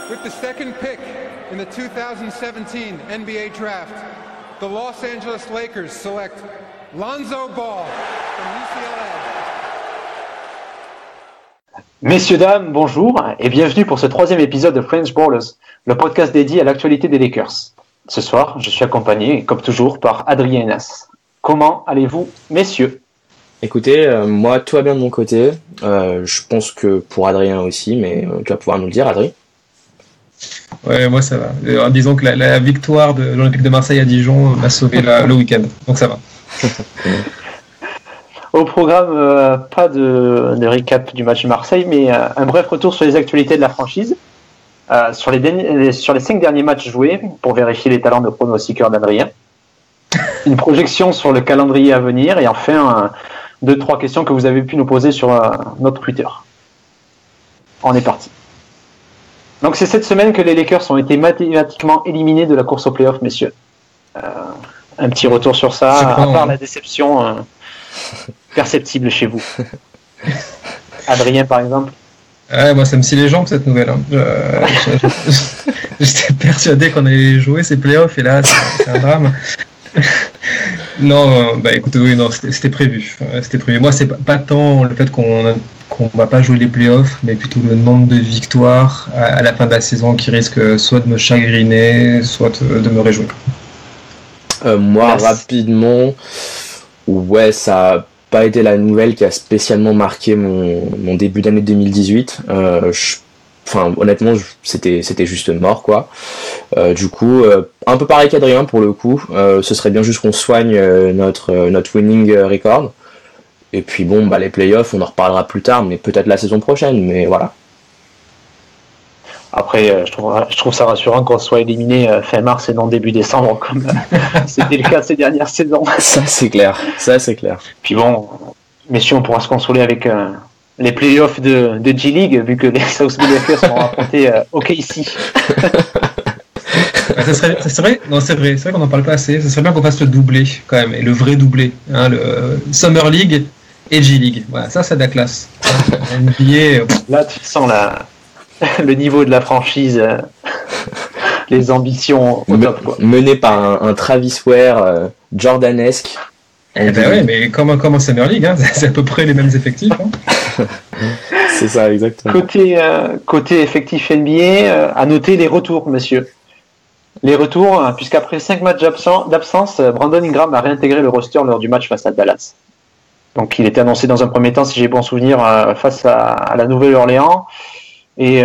With the second pick in the 2017 NBA Draft, the Los Angeles Lakers select Lonzo Ball from UCLA. Messieurs, dames, bonjour et bienvenue pour ce troisième épisode de French Ballers, le podcast dédié à l'actualité des Lakers. Ce soir, je suis accompagné, comme toujours, par Adrien et Nas. Comment allez-vous, messieurs ? Écoutez, moi, tout va bien de mon côté. Je pense que pour Adrien aussi, mais tu vas pouvoir nous le dire, Adrien. Ouais, moi ça va. Disons que la victoire de l'Olympique de Marseille à Dijon m'a sauvé le week-end, donc ça va. Au programme, pas de recap du match de Marseille, mais un bref retour sur les actualités de la franchise, sur les 5 derniers matchs joués, pour vérifier les talents de pronostiqueur d'Adrien, une projection sur le calendrier à venir, et enfin 2-3 questions que vous avez pu nous poser sur notre Twitter. On est parti. Donc c'est cette semaine que les Lakers ont été mathématiquement éliminés de la course aux playoffs, messieurs. Un petit retour sur ça, à part la déception perceptible chez vous. Adrien, par exemple. Moi ça me scie les jambes cette nouvelle. J'étais persuadé qu'on allait jouer ces playoffs et là c'est un drame. Non, écoutez, oui, non, c'était prévu. C'était prévu. Moi c'est pas tant le fait qu'on va pas jouer les playoffs, mais plutôt le nombre de victoires à la fin de la saison qui risque soit de me chagriner, soit de me réjouir. Moi, rapidement, ouais, ça n'a pas été la nouvelle qui a spécialement marqué mon début d'année 2018. Honnêtement, c'était juste mort, quoi. Du coup, un peu pareil qu'Adrien pour le coup. Ce serait bien juste qu'on soigne notre winning record. Et puis bon, les playoffs, on en reparlera plus tard, mais peut-être la saison prochaine, mais voilà. Après, je trouve ça rassurant qu'on soit éliminé fin mars et non début décembre, comme c'était le cas de ces dernières saisons. Ça, c'est clair. Puis bon, messieurs, on pourra se consoler avec les playoffs de G-League, vu que les South Bay Lakers sont affrontés OKC. C'est vrai qu'on n'en parle pas assez. Ce serait bien qu'on fasse le doublé quand même, et le vrai doublé, hein, le Summer League et G-League. Voilà, ça c'est de la classe. NBA. Là, tu sens le niveau de la franchise, les ambitions au top, quoi. Mené par un Travis Ware jordanesque. Oui, mais comme en Summer League, hein, c'est à peu près les mêmes effectifs. Hein. C'est ça, exactement. Côté effectif NBA, à noter les retours, messieurs. Les retours, puisqu'après 5 matchs d'absence, Brandon Ingram a réintégré le roster lors du match face à Dallas. Donc il était annoncé dans un premier temps, si j'ai bon souvenir, face à la Nouvelle-Orléans. Et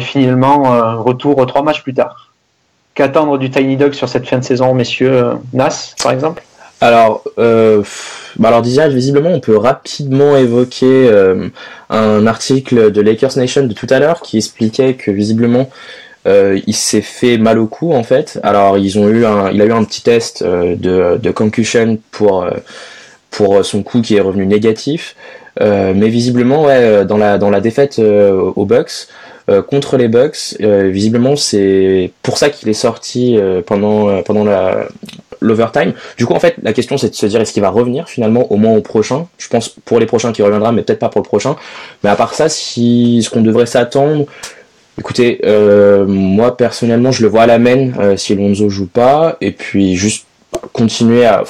finalement, retour 3 matchs plus tard. Qu'attendre du Tiny Dog sur cette fin de saison, messieurs? Nas, par exemple? Alors déjà, visiblement, on peut rapidement évoquer un article de Lakers Nation de tout à l'heure qui expliquait que visiblement il s'est fait mal au cou en fait. Alors il a eu un petit test de concussion pour son cou qui est revenu négatif, mais visiblement dans la défaite aux Bucks contre les Bucks, visiblement c'est pour ça qu'il est sorti pendant l'overtime. Du coup en fait la question c'est de se dire est-ce qu'il va revenir finalement au moins au prochain. Je pense pour les prochains qu'il reviendra, mais peut-être pas pour le prochain. Mais à part ça, ce qu'on devrait s'attendre, écoutez, moi personnellement je le vois à la main si Lonzo joue pas, et puis juste continuer à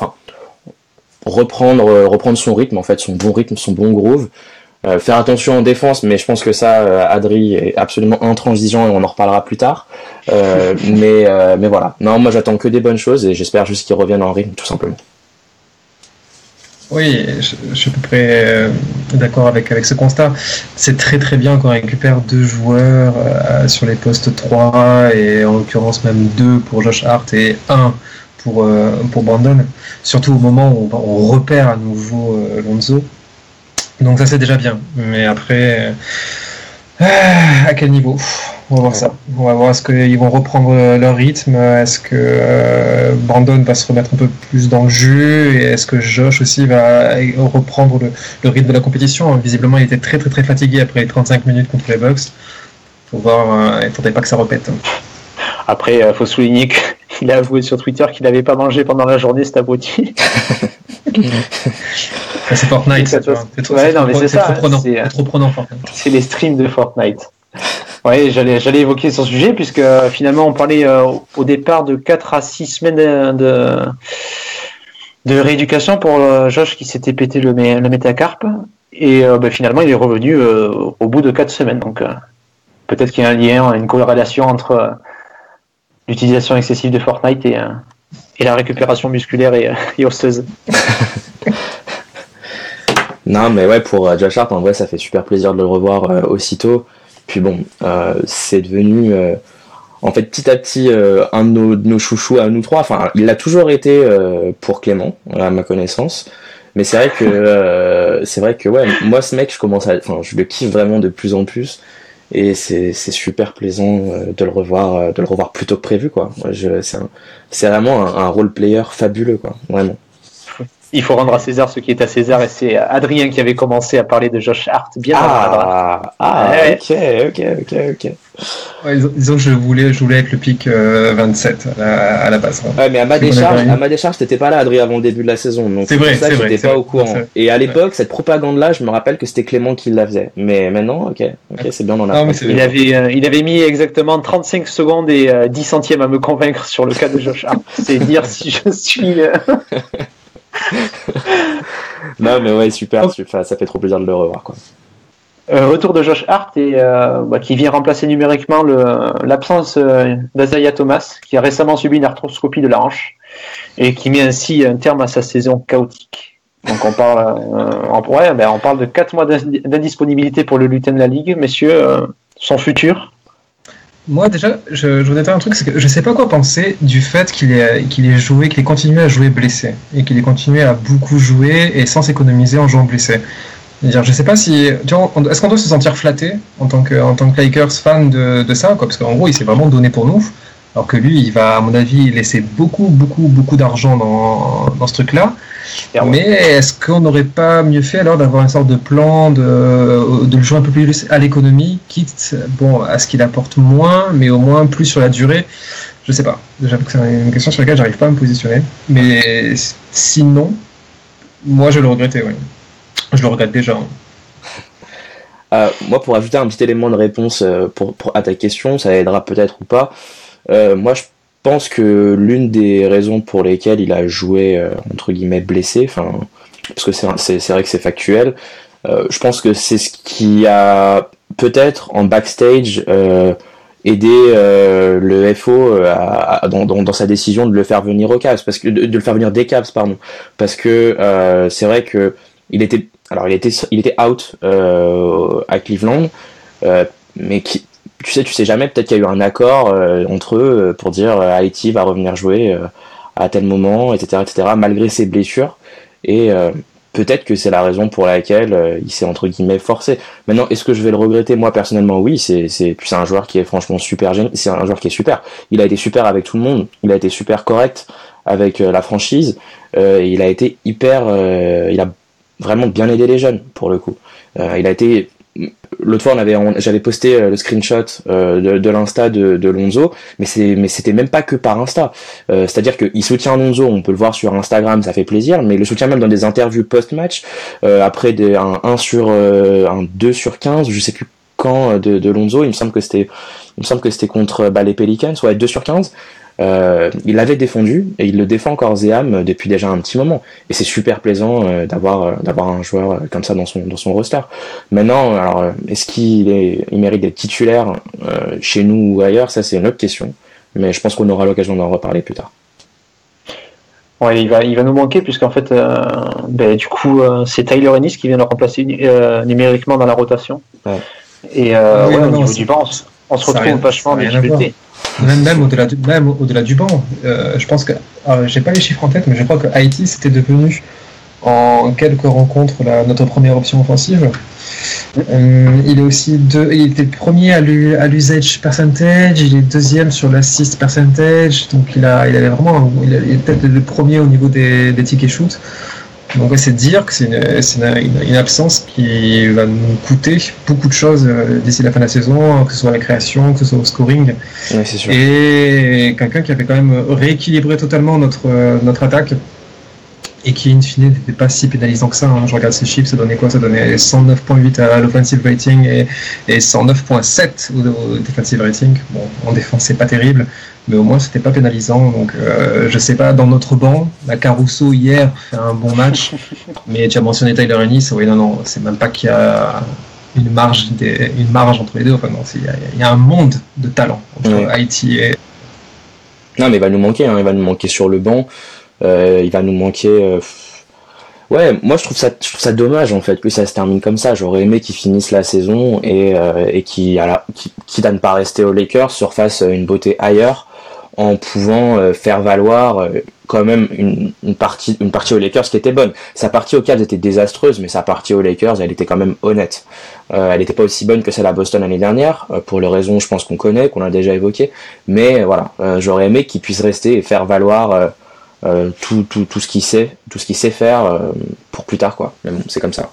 reprendre son rythme, en fait, son bon rythme, son bon groove, faire attention en défense, mais je pense que ça Adri est absolument intransigeant et on en reparlera plus tard, mais voilà, non, moi j'attends que des bonnes choses et j'espère juste qu'il revienne en rythme tout simplement. Oui, je suis à peu près d'accord avec ce constat. C'est très très bien qu'on récupère 2 joueurs sur les postes 3 et en l'occurrence même 2 pour Josh Hart et 1 pour Brandon. Surtout au moment où on repère à nouveau Lonzo. Donc ça c'est déjà bien. Mais après, à quel niveau ? On va voir ça. On va voir est-ce qu'ils vont reprendre leur rythme, est-ce que Brandon va se remettre un peu plus dans le jeu, et est-ce que Josh aussi va reprendre le rythme de la compétition. Visiblement il était très très très fatigué après les 35 minutes contre les Bucks. Faut voir, il ne faudrait pas que ça répète. Après, il faut souligner qu'il a avoué sur Twitter qu'il n'avait pas mangé pendant la journée, cet abruti. C'est Fortnite, ça, tu vois. C'est trop prenant Fortnite. C'est les streams de Fortnite. Oui, j'allais évoquer son sujet, puisque finalement on parlait au départ de 4 à 6 semaines de rééducation pour Josh qui s'était pété le métacarpe, et finalement il est revenu au bout de 4 semaines. Donc peut-être qu'il y a un lien, une corrélation entre l'utilisation excessive de Fortnite et la récupération musculaire et osseuse. Non, mais ouais, pour Josh Hart, en vrai, ça fait super plaisir de le revoir aussitôt. Puis bon, c'est devenu en fait petit à petit un de nos chouchous à nous trois. Enfin, il l'a toujours été pour Clément, à ma connaissance. Mais c'est vrai que ouais, moi ce mec, je le kiffe vraiment de plus en plus. Et c'est super plaisant de le revoir plus tôt que prévu, quoi. C'est vraiment un role player fabuleux, quoi, vraiment. Il faut rendre à César ce qui est à César, et c'est Adrien qui avait commencé à parler de Josh Hart bien avant. Ok. Ouais, disons que je voulais avec le pick 27 à la base. Ouais, mais à ma décharge, t'étais pas là, Adrien, avant le début de la saison. Donc c'est vrai, j'étais pas au courant. Et à l'époque, cette propagande-là, je me rappelle que c'était Clément qui la faisait. Mais maintenant, ok, c'est bien, on en a. Il avait mis exactement 35 secondes et 10 centièmes à me convaincre sur le cas de Josh Hart. C'est dire si je suis... Non, mais ouais, super, ça fait trop plaisir de le revoir, quoi. Retour de Josh Hart qui vient remplacer numériquement l'absence d'Isaiah Thomas, qui a récemment subi une arthroscopie de la hanche et qui met ainsi un terme à sa saison chaotique. Donc on parle de 4 mois d'indisponibilité pour le lutin de la Ligue. Messieurs, son futur? Moi déjà, je voudrais dire un truc, c'est que je sais pas quoi penser du fait qu'il ait continué à jouer blessé et qu'il ait continué à beaucoup jouer et sans s'économiser en jouant blessé. C'est-à-dire, je sais pas si, est-ce qu'on doit se sentir flatté en tant que Lakers fan de ça, quoi, parce qu'en gros il s'est vraiment donné pour nous, alors que lui il va à mon avis laisser beaucoup d'argent dans ce truc-là. Mais est-ce qu'on n'aurait pas mieux fait alors d'avoir une sorte de plan de le jouer un peu plus à l'économie, quitte à ce qu'il apporte moins, mais au moins plus sur la durée? Je sais pas. J'avoue que c'est une question sur laquelle j'arrive pas à me positionner. Mais sinon, moi je le regrettais, oui. Je le regrette déjà. Moi, pour ajouter un petit élément de réponse à ta question, ça aidera peut-être ou pas. Moi, je pense que l'une des raisons pour lesquelles il a joué entre guillemets blessé, parce que c'est vrai que c'est factuel, je pense que c'est ce qui a peut-être en backstage aidé le FO dans sa décision de le faire venir aux Cavs, de le faire venir des Cavs, pardon, parce que c'est vrai que il était out à Cleveland, mais tu sais jamais, peut-être qu'il y a eu un accord entre eux pour dire Haïti va revenir jouer à tel moment, etc., malgré ses blessures, et peut-être que c'est la raison pour laquelle il s'est entre guillemets forcé. Maintenant, est-ce que je vais le regretter? Moi personnellement, oui. C'est un joueur qui est franchement super génial. C'est un joueur qui est super. Il a été super avec tout le monde. Il a été super correct avec la franchise. Il a été il a vraiment bien aidé les jeunes pour le coup. Il a été L'autre fois, j'avais posté le screenshot de l'insta de Lonzo, mais c'était même pas que par Insta. C'est-à-dire qu'il soutient Lonzo, on peut le voir sur Instagram, ça fait plaisir, mais il le soutient même dans des interviews post-match, après un 2 sur 15, je sais plus quand, de Lonzo, il me semble que c'était contre les Pelicans, ouais, 2 sur 15. Il l'avait défendu et il le défend corps et âme depuis déjà un petit moment, et c'est super plaisant d'avoir un joueur comme ça dans son roster. Maintenant, alors est-ce qu'il mérite d'être titulaire chez nous ou ailleurs, ça c'est une autre question, mais je pense qu'on aura l'occasion d'en reparler plus tard. Ouais, il va nous manquer, puisqu'en fait du coup c'est Tyler Ennis qui vient le remplacer numériquement dans la rotation. Ouais. Et au niveau du banc, on se retrouve vachement en difficulté. Même au-delà du banc, je pense que, j'ai pas les chiffres en tête, mais je crois que Haïti c'était devenu en quelques rencontres notre première option offensive. Il était premier à l'usage percentage, il est deuxième sur l'assist percentage, donc il est peut-être le premier au niveau des tickets shoot. Donc c'est dire que c'est une absence qui va nous coûter beaucoup de choses d'ici la fin de la saison, que ce soit à la création, que ce soit au scoring. Ouais, c'est sûr. Et quelqu'un qui avait quand même rééquilibré totalement notre attaque et qui in fine n'était pas si pénalisant que ça. Hein. Je regarde ces chiffres, ça donnait quoi? Ça donnait 109.8 à l'offensive rating et 109.7 au defensive rating. Bon, en défense c'est pas terrible, mais au moins c'était pas pénalisant. Donc je sais pas, dans notre banc, la Caruso hier fait un bon match, mais tu as mentionné Tyler Ennis. Oui, non, c'est même pas qu'il y a une marge entre les deux. Enfin non, il y a un monde de talent entre Haïti et... Non, mais il va nous manquer, il va nous manquer sur le banc, il va nous manquer... Ouais, moi je trouve ça dommage en fait que ça se termine comme ça. J'aurais aimé qu'ils finissent la saison et quitte à ne pas rester aux Lakers, surfassent une beauté ailleurs en pouvant faire valoir quand même une partie aux Lakers qui était bonne. Sa partie aux Cavs était désastreuse, mais sa partie aux Lakers, elle était quand même honnête. Elle n'était pas aussi bonne que celle à Boston l'année dernière, pour les raisons je pense qu'on connaît, qu'on a déjà évoquées. Mais voilà, j'aurais aimé qu'il puisse rester et faire valoir tout ce qu'il sait faire pour plus tard, quoi. Mais bon, c'est comme ça.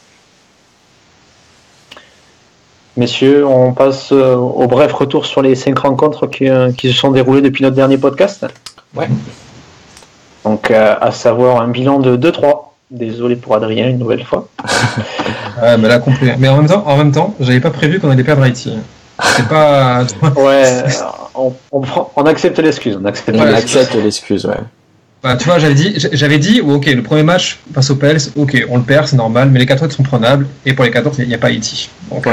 Messieurs, on passe au bref retour sur les 5 rencontres qui se sont déroulées depuis notre dernier podcast. Ouais. Donc, à savoir un bilan de 2-3. Désolé pour Adrien, une nouvelle fois. Ouais, mais là, complet. Mais en même temps, j'avais pas prévu qu'on allait perdre Haïti. C'est pas... Ouais, on accepte l'excuse. On accepte l'excuse, ouais. Bah, tu vois, j'avais dit, ok, le premier match face aux Pels, ok, on le perd, c'est normal, mais les 4 autres sont prenables, et pour les 4 autres, il n'y a pas Haïti. Donc, ouais.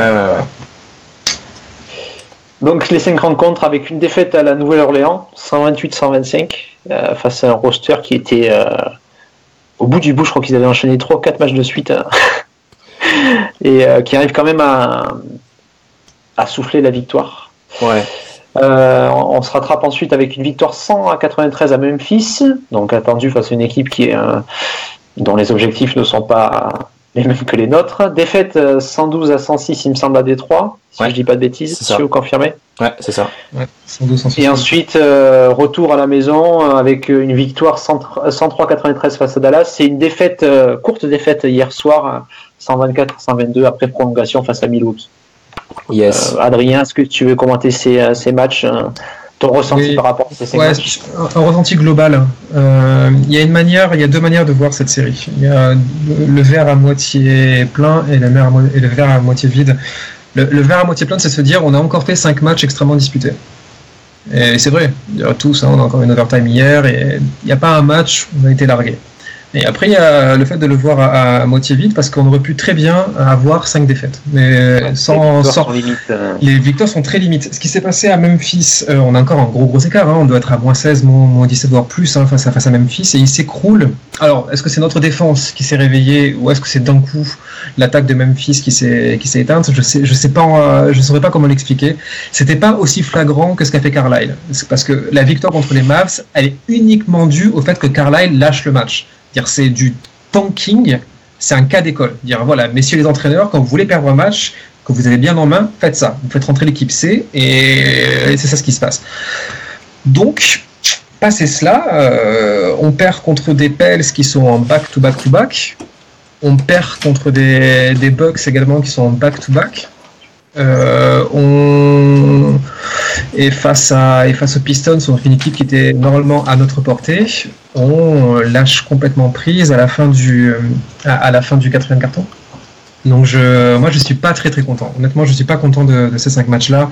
Donc les 5 rencontres avec une défaite à la Nouvelle-Orléans, 128-125, face à un roster qui était au bout du bout. Je crois qu'ils avaient enchaîné 3 ou 4 matchs de suite, et qui arrive quand même à souffler la victoire. Ouais. On se rattrape ensuite avec une victoire 100-93 à Memphis, donc attendu face à une équipe dont les objectifs ne sont pas les mêmes que les nôtres. Défaite 112-106, il me semble, à Détroit, si je dis pas de bêtises, si vous confirmez. Ouais, c'est ça. Ouais, 112-106. Et ensuite, retour à la maison avec une victoire 103-93 face à Dallas. C'est une défaite, courte défaite hier soir, 124-122 après prolongation face à Milwaukee. Yes. Adrien, est-ce que tu veux commenter ces matchs, ton ressenti par rapport à ces 5 matchs? Un ressenti global. Il y a 2 manières de voir cette série. Il y a le verre à moitié plein et le verre à moitié vide. Le verre à moitié plein, c'est se dire on a encore fait 5 matchs extrêmement disputés. Et c'est vrai, tous, on a encore une overtime hier et il n'y a pas un match où on a été largué. Et après, il y a le fait de le voir à moitié vide, parce qu'on aurait pu très bien avoir 5 défaites. Mais les victoires sont très limites. Ce qui s'est passé à Memphis, on a encore un gros écart. On doit être à moins 16, moins 17, voire plus, face à Memphis. Et il s'écroule. Alors, est-ce que c'est notre défense qui s'est réveillée, ou est-ce que c'est d'un coup l'attaque de Memphis qui s'est éteinte? Je saurais pas comment l'expliquer. C'était pas aussi flagrant que ce qu'a fait Carlisle. C'est parce que la victoire contre les Mavs, elle est uniquement due au fait que Carlisle lâche le match. C'est du tanking, c'est un cas d'école. Dire voilà, messieurs les entraîneurs, quand vous voulez perdre un match, que vous avez bien en main, faites ça. Vous faites rentrer l'équipe C et c'est ça ce qui se passe. Donc, passé cela, on perd contre des Pels qui sont en back-to-back-to-back. On perd contre des Bucks également qui sont en back-to-back. Et face aux Pistons, on fait une équipe qui était normalement à notre portée. On lâche complètement prise à la fin du 4e carton. Donc moi je suis pas très content. Honnêtement, je suis pas content de ces 5 matchs-là.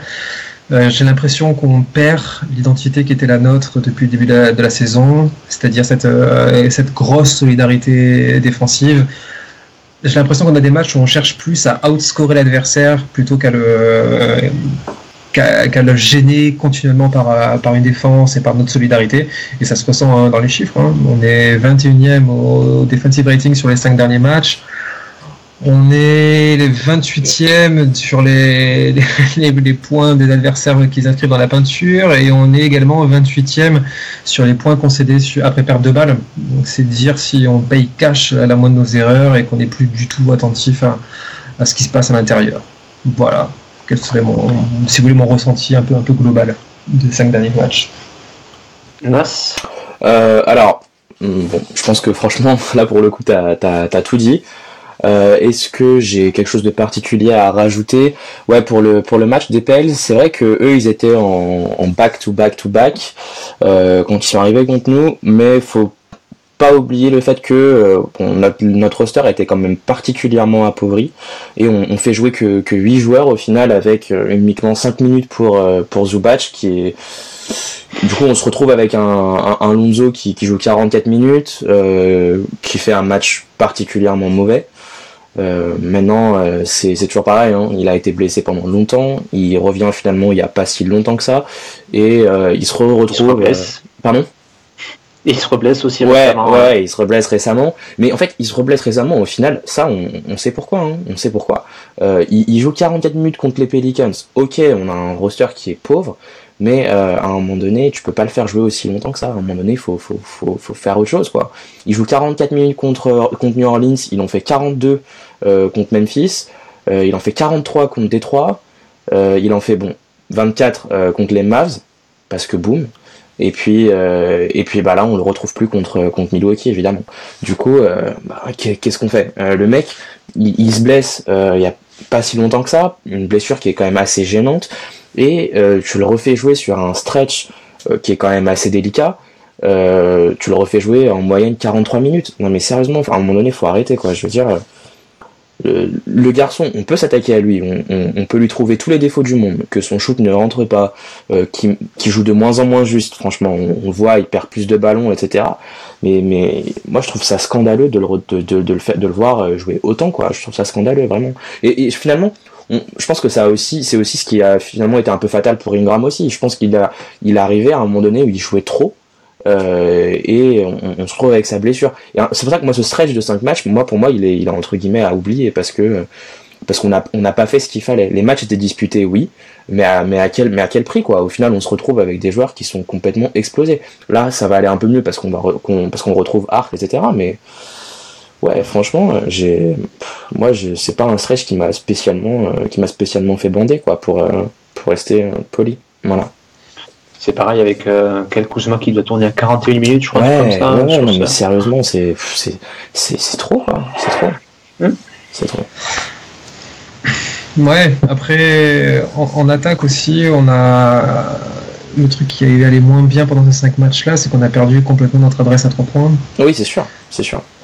J'ai l'impression qu'on perd l'identité qui était la nôtre depuis le début de la saison, c'est-à-dire cette grosse solidarité défensive. J'ai l'impression qu'on a des matchs où on cherche plus à outscorer l'adversaire plutôt qu'à le gêner continuellement par une défense et par notre solidarité. Et ça se ressent dans les chiffres. On est 21e au defensive rating sur les 5 derniers matchs. On est les 28e sur les points des adversaires qu'ils inscrivent dans la peinture, et on est également 28e sur les points concédés après perte de balle. Donc c'est dire si on paye cash à la moindre de nos erreurs et qu'on n'est plus du tout attentif à ce qui se passe à l'intérieur. Voilà. Quel serait si vous voulez, mon ressenti un peu global des 5 derniers matchs. Nas. Alors, bon, je pense que franchement, là pour le coup, t'as tout dit. Est-ce que j'ai quelque chose de particulier à rajouter? Ouais, pour le match des Pels, c'est vrai que eux ils étaient en back to back quand ils sont arrivés contre nous, mais faut pas oublier le fait que notre roster était quand même particulièrement appauvri et on fait jouer que 8 joueurs au final avec uniquement 5 minutes pour Zubac qui est... Du coup on se retrouve avec un Lonzo qui joue 44 minutes, qui fait un match particulièrement mauvais. Maintenant c'est toujours pareil, hein. Il a été blessé pendant longtemps, il revient finalement il y a pas si longtemps que ça et il se retrouve... Pardon ? Il se reblesse aussi récemment. Ouais, il se reblesse récemment. Mais en fait, il se reblesse récemment. Au final, ça, on sait pourquoi. Hein. On sait pourquoi. Il joue 44 minutes contre les Pelicans. Ok, on a un roster qui est pauvre, mais à un moment donné, tu peux pas le faire jouer aussi longtemps que ça. À un moment donné, il faut faire autre chose, quoi. Il joue 44 minutes contre New Orleans. Il en fait 42 contre Memphis. Il en fait 43 contre Détroit. Il en fait 24 contre les Mavs parce que boum. Et puis là on le retrouve plus contre Milwaukee évidemment. Du coup qu'est-ce qu'on fait? Le mec il se blesse il y a pas si longtemps que ça, une blessure qui est quand même assez gênante et tu le refais jouer sur un stretch qui est quand même assez délicat. Tu le refais jouer en moyenne 43 minutes. Non mais sérieusement, à un moment donné faut arrêter quoi. Je veux dire le garçon, on peut s'attaquer à lui, on peut lui trouver tous les défauts du monde, que son shoot ne rentre pas, qui joue de moins en moins juste, franchement, on voit, il perd plus de ballons, etc. Mais moi je trouve ça scandaleux de le voir jouer autant, quoi. Je trouve ça scandaleux, vraiment. Et finalement, je pense que c'est aussi ce qui a finalement été un peu fatal pour Ingram aussi. Je pense qu'il est arrivé à un moment donné où il jouait trop. Et on se retrouve avec sa blessure. Et c'est pour ça que moi ce stretch de 5 matchs, pour moi il est entre guillemets à oublier parce qu'on n'a pas fait ce qu'il fallait. Les matchs étaient disputés, oui, mais à quel prix quoi. Au final on se retrouve avec des joueurs qui sont complètement explosés. Là ça va aller un peu mieux parce qu'on retrouve Hart, etc. Mais ouais franchement c'est pas un stretch qui m'a spécialement fait bander quoi pour rester poli. Voilà. C'est pareil avec Kyle Kuzma qui doit tourner à 41 minutes, je crois. Ouais, comme ça, non, mais sérieusement, c'est trop, quoi. C'est trop. C'est trop. Ouais, après, en attaque aussi, on a le truc qui est allé moins bien pendant ces 5 matchs-là, c'est qu'on a perdu complètement notre adresse à 3 points. Oui, c'est sûr.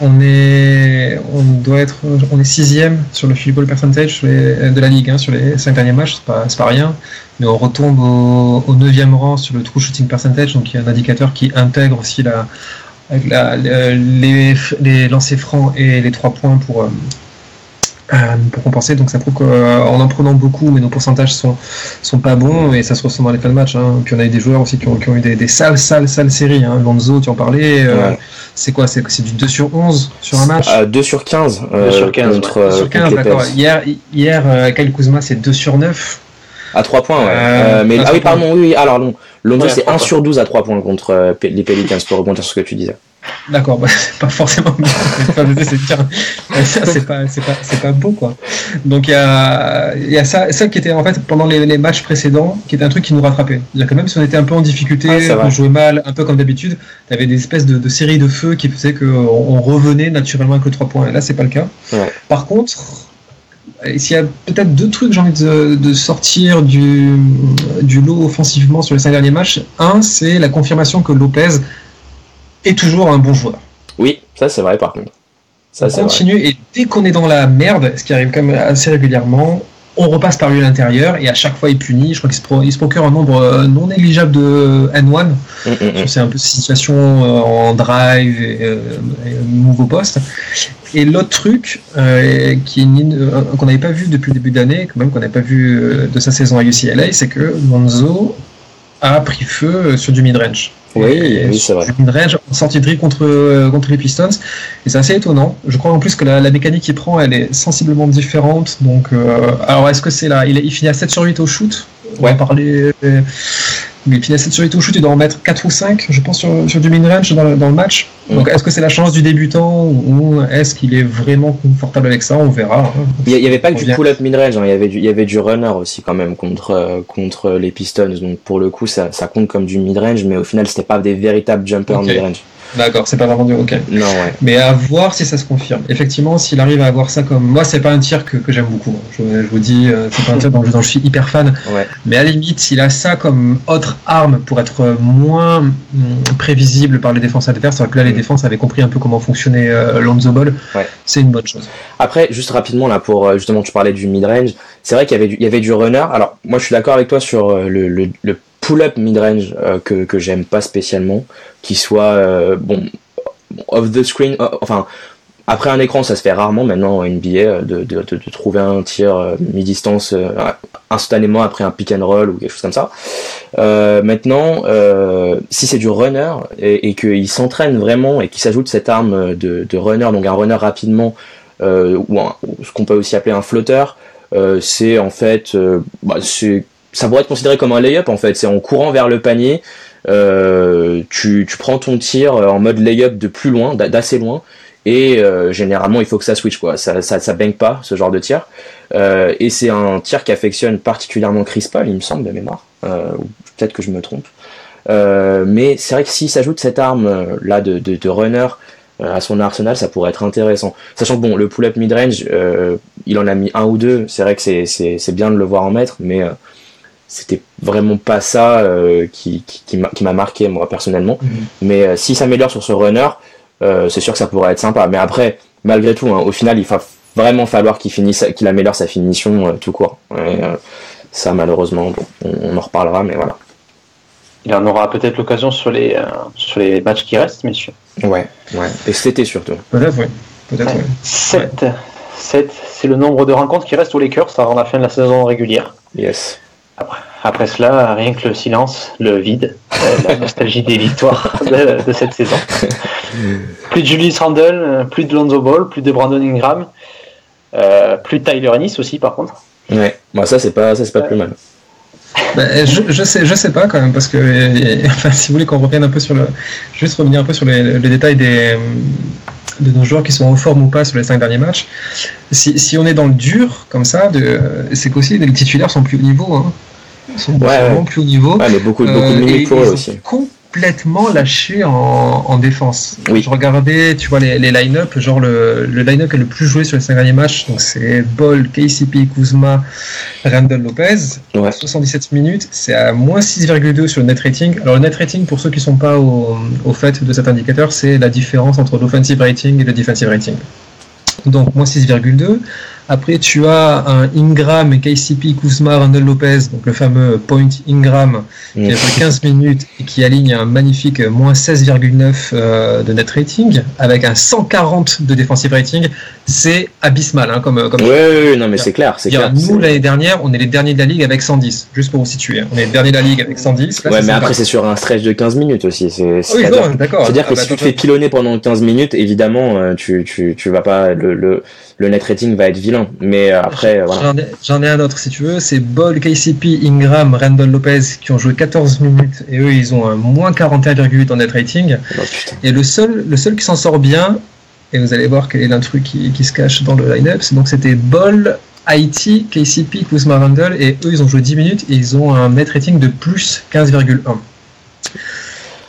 On est 6ème sur le field goal percentage de la ligue, hein, sur les 5 derniers matchs, c'est pas rien. Mais on retombe au 9e rang sur le true shooting percentage, donc il y a un indicateur qui intègre aussi les lancers francs et les 3 points pour compenser. Donc ça prouve qu'en en prenant beaucoup, mais nos pourcentages sont pas bons et ça se ressent dans les fins de match. Hein. Puis on a eu des joueurs aussi qui ont eu des sales séries. Hein. Lonzo, tu en parlais. Ouais. C'est quoi? C'est du 2 sur 11 sur un match? 2 sur 15. 2 sur 15, contre 2 sur 15, d'accord. Hier Kyle Kuzma, c'est 2 sur 9. À 3 points, ouais. Mais oui, pardon, oui. Alors non, Lonzo c'est 1 sur 12 à 3 points contre les Pelicans pour rebondir sur ce que tu disais. D'accord, c'est pas forcément bien. C'est pas beau quoi. Donc il y a ça qui était en fait pendant les matchs précédents, qui était un truc qui nous rattrapait. C'est-à-dire que même si on était un peu en difficulté, on jouait mal, un peu comme d'habitude, t'avais des espèces de séries de feux qui faisaient qu'on revenait naturellement avec le 3 points. Et là c'est pas le cas. Ouais. Par contre, s'il y a peut-être 2 trucs que j'ai envie de sortir du lot offensivement sur les 5 derniers matchs, un c'est la confirmation que Lopez est toujours un bon joueur. Oui, ça c'est vrai par contre. Ça, on continue et dès qu'on est dans la merde, ce qui arrive quand même assez régulièrement, on repasse par lui à l'intérieur et à chaque fois il punit. Je crois qu'il se procure un nombre non négligeable de N1. C'est un peu cette situation en drive et nouveau poste. Et l'autre truc qu'on n'avait pas vu depuis le début d'année, quand même qu'on n'avait pas vu de sa saison à UCLA, c'est que Lonzo a pris feu sur du mid-range. Oui, c'est vrai. Du mid-range en sortie de dribble contre les Pistons. Et c'est assez étonnant. Je crois en plus que la mécanique qu'il prend, elle est sensiblement différente. Donc, alors, est-ce que c'est là il finit à 7 sur 8 au shoot. Ouais. On va parler. Mais il finit à 7 sur 8 au shoot, il doit en mettre 4 ou 5, je pense, sur du mid-range dans le match. Donc, est-ce que c'est la chance du débutant ou est-ce qu'il est vraiment confortable avec ça? On verra. Il n'y avait pas que du pull-up mid-range, hein. Il y avait du runner aussi quand même contre les Pistons. Donc, pour le coup, ça compte comme du mid-range, mais au final, c'était pas des véritables jumpers mid-range. D'accord, c'est pas vraiment du hockey. Non, ouais. Mais à voir si ça se confirme. Effectivement, s'il arrive à avoir ça comme... Moi, c'est pas un tir que j'aime beaucoup. Je vous dis, c'est pas un tir dont je suis hyper fan. Ouais. Mais à la limite, s'il a ça comme autre arme pour être moins prévisible par les défenses adverses, alors que là, les défenses avaient compris un peu comment fonctionnait Lonzo Ball, c'est une bonne chose. Après, juste rapidement, là, pour justement, tu parlais du mid-range, c'est vrai qu'il y avait du runner. Alors, moi, je suis d'accord avec toi sur le pull-up mid-range que j'aime pas spécialement, qui soit off the screen, enfin après un écran, ça se fait rarement maintenant en NBA de trouver un tir mi-distance instantanément après un pick and roll ou quelque chose comme ça. Maintenant, si c'est du runner et qu'il s'entraîne vraiment et qu'il s'ajoute cette arme de runner, donc un runner rapidement ou ce qu'on peut aussi appeler un flotteur, c'est en fait ça pourrait être considéré comme un lay-up en fait, c'est en courant vers le panier, tu prends ton tir en mode lay-up de plus loin, d'assez loin, et généralement il faut que ça switch quoi, ça bang pas ce genre de tir, et c'est un tir qui affectionne particulièrement Chris Paul, il me semble de mémoire, ou peut-être que je me trompe, mais c'est vrai que s'il s'ajoute cette arme là de runner à son arsenal, ça pourrait être intéressant. Sachant que le pull-up mid-range, il en a mis un ou deux, c'est vrai que c'est bien de le voir en mettre, mais c'était vraiment pas ça qui m'a marqué moi personnellement. Mais s'il s'améliore sur ce runner, c'est sûr que ça pourrait être sympa. Mais après, malgré tout, au final, il va vraiment falloir qu'il améliore sa finition tout court. Et, ça, malheureusement, on en reparlera, mais voilà. Il en aura peut-être l'occasion sur les matchs qui restent, messieurs. Ouais. Et c'était surtout. Peut-être, oui. 7, c'est le nombre de rencontres qui restent aux Lakers avant la fin de la saison régulière. Yes. Après cela, rien que le silence, le vide, la nostalgie des victoires de cette saison. Plus de Julius Randle, plus de Lonzo Ball, plus de Brandon Ingram, plus de Tyler Ennis aussi par contre. Ouais, ça c'est pas plus mal. Je sais pas quand même, parce que enfin, si vous voulez qu'on revienne un peu juste revenir un peu sur les détails de nos joueurs qui sont en forme ou pas sur les 5 derniers matchs. Si on est dans le dur comme ça, c'est qu'aussi les titulaires sont plus haut niveau. Hein. Ils sont vraiment plus haut niveau. Ouais, mais beaucoup de minutes pour eux aussi. Complètement lâchés en défense. Oui. Je regardais, tu vois, les line-up, genre le line-up qui est le plus joué sur les 5 derniers matchs, donc c'est Ball, KCP, Kuzma, Randle Lopez, 77 minutes, c'est à moins 6,2 sur le net rating. Alors le net rating, pour ceux qui ne sont pas au fait de cet indicateur, c'est la différence entre l'offensive rating et le defensive rating. Donc moins 6,2. Après, tu as un Ingram et KCP, Kuzma, Randle Lopez, donc le fameux Point Ingram, qui a fait 15 minutes et qui aligne un magnifique moins 16,9 de net rating, avec un 140 de defensive rating. C'est abysmal, hein, comme oui, non, mais c'est clair. Nous, l'année dernière, on est les derniers de la ligue avec 110, juste pour vous situer. On est les derniers de la ligue avec 110. Là, mais après, c'est sur un stretch de 15 minutes aussi. D'accord. C'est-à-dire que si tu te fais pilonner pendant 15 minutes, évidemment, tu vas pas... Le net rating va être vilain, mais après voilà. J'en ai un autre si tu veux, c'est Ball, KCP, Ingram, Randle Lopez qui ont joué 14 minutes et eux ils ont un moins 41,8 en net rating. Et le seul qui s'en sort bien, et vous allez voir quel est l'intrus qui se cache dans le line-up, c'était Ball, IT, KCP, Kuzma, Randle, et eux ils ont joué 10 minutes et ils ont un net rating de plus 15,1.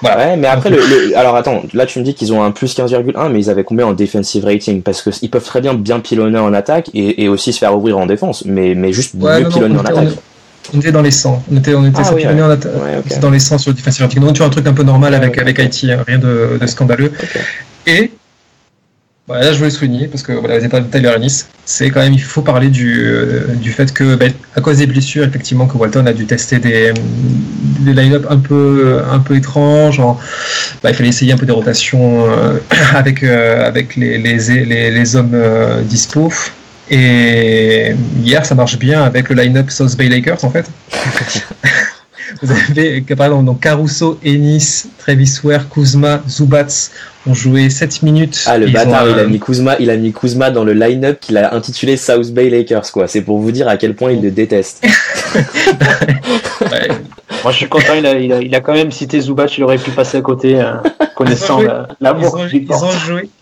Voilà. Ouais, mais après, alors attends, là tu me dis qu'ils ont un plus 15,1, mais ils avaient combien en defensive rating? Parce qu'ils peuvent très bien pilonner en attaque et aussi se faire ouvrir en défense, mais juste mieux pilonner en attaque. On était dans les 100. On était pilonner en attaque. Ouais, okay. Dans les 100 sur le defensive rating. Donc tu as un truc un peu normal avec IT, hein, rien de scandaleux. Okay. Et là, je voulais souligner, parce que vous n'avez pas de Tyler Ennis, c'est quand même, il faut parler du fait que, à cause des blessures, effectivement, que Walton a dû tester des line-up un peu étranges. Il fallait essayer un peu des rotations avec les hommes dispo. Et hier, ça marche bien avec le line-up South Bay Lakers, en fait. Vous avez, par exemple, donc Caruso, Ennis, Travis Ware, Kuzma, Zubats ont joué 7 minutes. Ah, le bâtard, il a mis Kuzma dans le line-up qu'il a intitulé South Bay Lakers, quoi. C'est pour vous dire à quel point il le déteste. Ouais. Moi, je suis content, il a quand même cité Zubac, il aurait pu passer à côté, connaissant l'amour.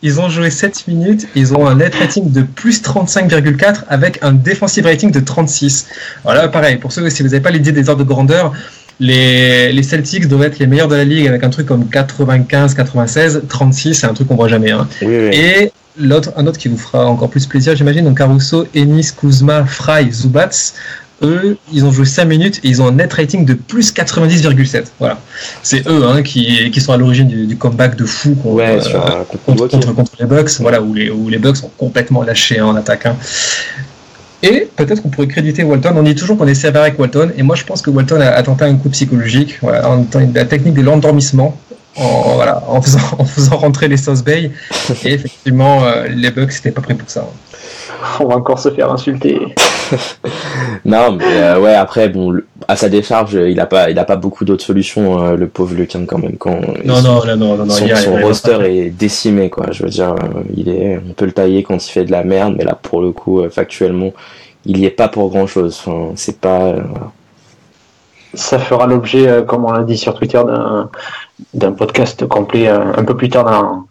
Ils ont joué 7 minutes, ils ont un net rating de plus 35,4 avec un defensive rating de 36. Voilà, pareil, pour ceux, si vous n'avez pas l'idée des ordres de grandeur, Les Celtics doivent être les meilleurs de la ligue avec un truc comme 95, 96, 36, c'est un truc qu'on voit jamais. Hein. Oui. Et un autre qui vous fera encore plus plaisir, j'imagine, donc Caruso, Ennis, Kuzma, Fry, Zubats, eux, ils ont joué 5 minutes et ils ont un net rating de plus 90,7. Voilà. C'est eux qui sont à l'origine du comeback de fou contre les Bucks, voilà, où les Bucks sont complètement lâchés en attaque. Hein. Et peut-être qu'on pourrait créditer Walton. On dit toujours qu'on est sévère avec Walton, et moi je pense que Walton a tenté un coup psychologique, voilà, en la technique de l'endormissement, en faisant rentrer les South Bay. Et effectivement, les Bucks n'étaient pas prêts pour ça. On va encore se faire insulter. Non, mais après, bon, à sa décharge, il a pas beaucoup d'autres solutions, le pauvre Lucan, quand même. Son roster est décimé, quoi. Je veux dire, on peut le tailler quand il fait de la merde, mais là, pour le coup, factuellement, il y est pas pour grand chose. Enfin, c'est pas. Ça fera l'objet, comme on l'a dit sur Twitter, d'un podcast complet un peu plus tard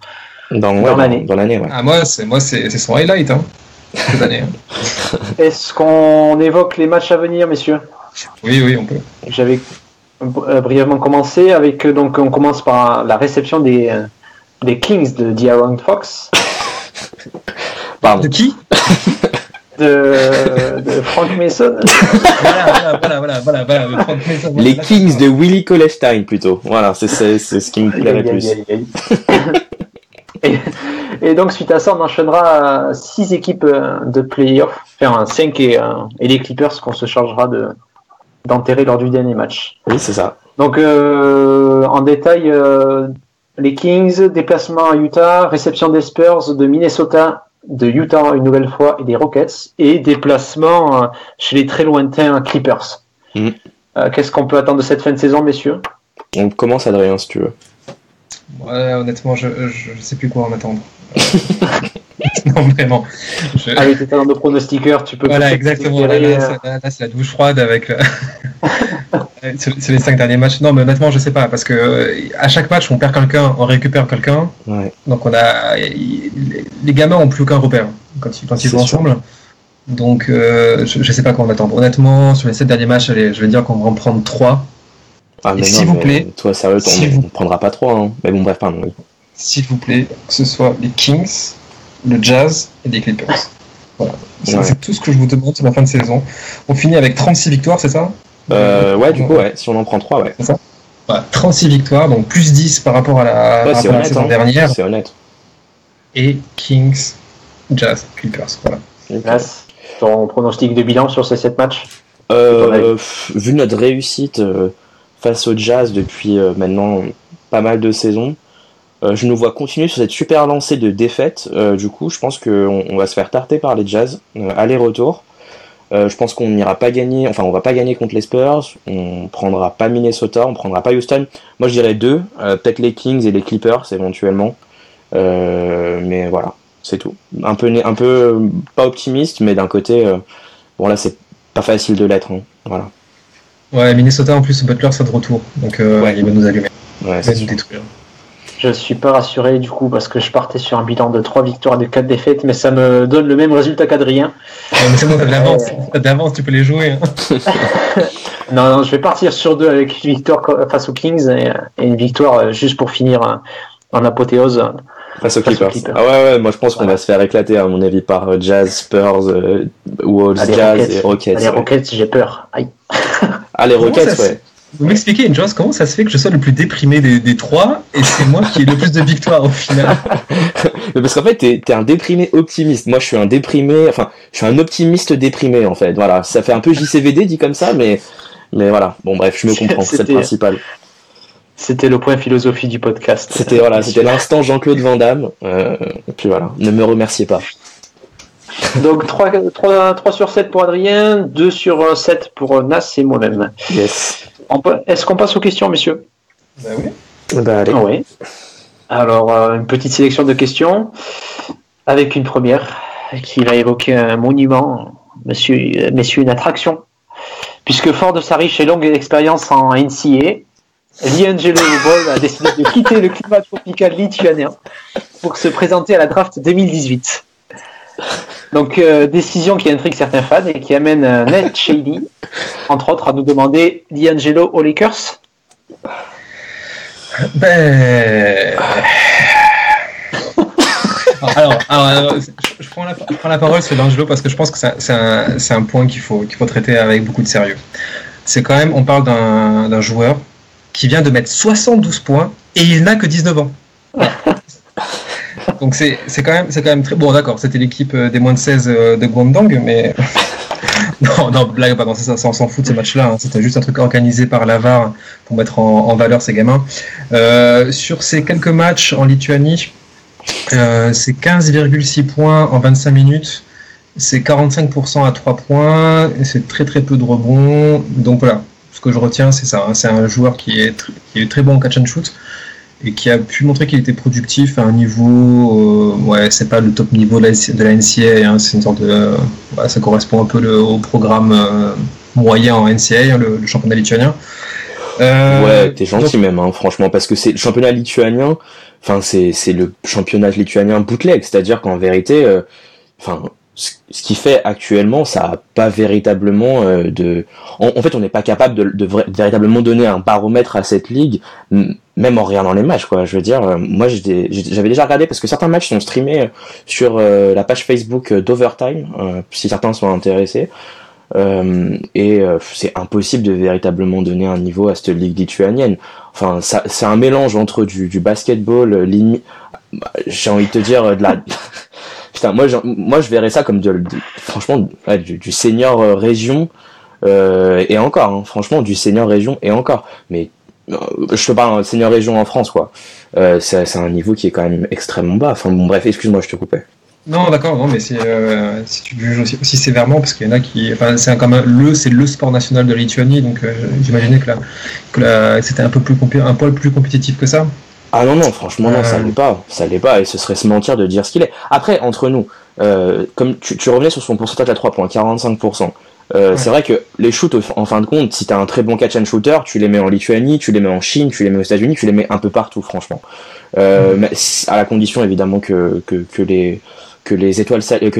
dans l'année. Ouais. Ah, moi, c'est son highlight, hein. Cette année. Hein. Est-ce qu'on évoque les matchs à venir, messieurs ? Oui, on peut. J'avais brièvement commencé avec, donc on commence par la réception des Kings de De'Aaron Fox. Pardon. De qui ? de Frank Mason. Voilà, Frank Mason. Les Kings de Willie Cauley-Stein, plutôt. Voilà, c'est ce qui me plairait plus. Et donc, suite à ça, on enchaînera 6 équipes de play-off, enfin 5 et les Clippers qu'on se chargera d'enterrer lors du dernier match. Oui, c'est ça. Donc, en détail, les Kings, déplacement à Utah, réception des Spurs, de Minnesota, de Utah une nouvelle fois, et des Rockets, et déplacement chez les très lointains Clippers. Qu'est-ce qu'on peut attendre de cette fin de saison, messieurs ? On commence, Adrien, si tu veux. Ouais, honnêtement, je sais plus quoi en attendre. Non, vraiment. Avec tes talents de pronostiqueur, tu peux... Voilà, exactement. Là, c'est la douche froide avec... c'est les 5 derniers matchs. Non, mais honnêtement, je sais pas, parce que à chaque match, on perd quelqu'un, on récupère quelqu'un. Ouais. Donc, les gamins ont plus aucun repère quand ils jouent ensemble. Donc, je sais pas quoi en attendre. Honnêtement, sur les 7 derniers matchs, allez, je vais dire qu'on va en prendre 3. Ah, mais s'il vous plaît, toi, sérieux, on ne prendra pas 3. Hein. Mais bon, bref, pardon. Oui. S'il vous plaît, que ce soit les Kings, le Jazz et les Clippers. Voilà. C'est tout ce que je vous demande sur la fin de saison. On finit avec 36 victoires, c'est ça ? Ouais, du coup, ouais. Si on en prend 3, ouais. C'est ça ? Voilà, 36 victoires, donc plus 10 par rapport à la saison dernière. C'est honnête. Et Kings, Jazz, Clippers. Voilà. Yes. Ton pronostic de bilan sur ces 7 matchs ? Vu notre réussite face au Jazz depuis maintenant pas mal de saisons, je nous vois continuer sur cette super lancée de défaites. Du coup, je pense qu'on va se faire tarter par les Jazz, aller-retour. Je pense qu'on n'ira pas gagner, enfin on va pas gagner contre les Spurs, on prendra pas Minnesota, on prendra pas Houston. Moi je dirais 2, peut-être les Kings et les Clippers éventuellement. Mais voilà, c'est tout. Un peu pas optimiste, mais d'un côté, bon là c'est pas facile de l'être. Hein. Voilà. Ouais, Minnesota en plus, Butler sera de retour, donc il va nous allumer. Ouais, il va nous détruire. Je suis pas rassuré du coup parce que je partais sur un bilan de 3 victoires et de 4 défaites, mais ça me donne le même résultat qu'Adrien. Mais c'est bon, t'as de l'avance, tu peux les jouer. Hein. Non, je vais partir sur 2 avec une victoire face aux Kings et une victoire juste pour finir en apothéose. Face aux Clippers. Ah ouais, moi je pense qu'on va se faire éclater à mon avis par Jazz, Spurs, Wolves, Jazz Rockets. et Rockets. Les Rockets, j'ai peur. Aïe. Ah, les Rockets, ouais. Vous m'expliquez, Joss, comment ça se fait que je sois le plus déprimé des 3 et c'est moi qui ai le plus de victoires au final? Mais parce qu'en fait, t'es un déprimé optimiste. Moi, je suis un optimiste déprimé en fait. Voilà, ça fait un peu JCVD dit comme ça, mais voilà. Bon, bref, je me comprends, c'est le principal. C'était le point philosophie du podcast. C'était l'instant Jean-Claude Van Damme. Et puis voilà, ne me remerciez pas. Donc 3 sur 7 pour Adrien, 2 sur 7 pour Nas et moi-même. Yes. Est-ce qu'on passe aux questions, messieurs ? Bah oui. Bah allez. Oui. Alors, une petite sélection de questions, avec une première qui va évoquer un monument, messieurs, une attraction. Puisque fort de sa riche et longue expérience en NCAA, Liangelo Ball a décidé de quitter le climat tropical lituanien pour se présenter à la draft 2018. Donc, décision qui intrigue certains fans et qui amène Ned Shady, entre autres, à nous demander D'Angelo aux Lakers. Alors, je prends la parole sur D'Angelo parce que je pense que c'est un point qu'il faut traiter avec beaucoup de sérieux. C'est quand même, on parle d'un joueur qui vient de mettre 72 points et il n'a que 19 ans. Donc c'est quand même très bon. D'accord, c'était l'équipe des moins de 16 de Guangdong, mais non, blague, pardon, ça on s'en fout de ces matchs-là. Hein. C'était juste un truc organisé par la VAR pour mettre en valeur ces gamins. Sur ces quelques matchs en Lituanie, c'est 15,6 points en 25 minutes. C'est 45% à 3 points. Et c'est très très peu de rebonds. Donc voilà, ce que je retiens, c'est ça. Hein. C'est un joueur qui est très bon en catch and shoot et qui a pu montrer qu'il était productif à un niveau, c'est pas le top niveau de la NCAA, hein, c'est une sorte de, ça correspond un peu au programme moyen en NCAA, le championnat lituanien. T'es gentil même, hein, franchement, parce que c'est le championnat lituanien, enfin c'est le championnat lituanien bootleg, c'est-à-dire qu'en vérité, ce qu'il fait actuellement, ça a pas véritablement en fait, on n'est pas capable de véritablement donner un baromètre à cette ligue, même en regardant les matchs, quoi. Je veux dire, moi, j'avais déjà regardé parce que certains matchs sont streamés sur la page Facebook d'Overtime, si certains sont intéressés. C'est impossible de véritablement donner un niveau à cette ligue lituanienne. Enfin, c'est un mélange entre du basketball, j'ai envie de te dire de la. Putain, moi je verrais ça comme franchement du senior région et encore, hein, franchement du senior région et encore. Mais je te parle senior région en France, quoi. C'est un niveau qui est quand même extrêmement bas. Enfin bon, bref, excuse-moi, je te coupais. Non, d'accord, non, mais si tu juges aussi sévèrement, parce qu'il y en a qui, c'est le sport national de la Lituanie, donc j'imaginais que c'était un poil plus compétitif que ça. Ah non, franchement non, ça l'est pas, et ce serait se mentir de dire ce qu'il est. Après, entre nous, comme tu revenais sur son pourcentage à 3 points, 45%, c'est vrai que les shoots, en fin de compte, si t'as un très bon catch and shooter, tu les mets en Lituanie, tu les mets en Chine, tu les mets aux États-Unis, tu les mets un peu partout, franchement. Mais à la condition évidemment que les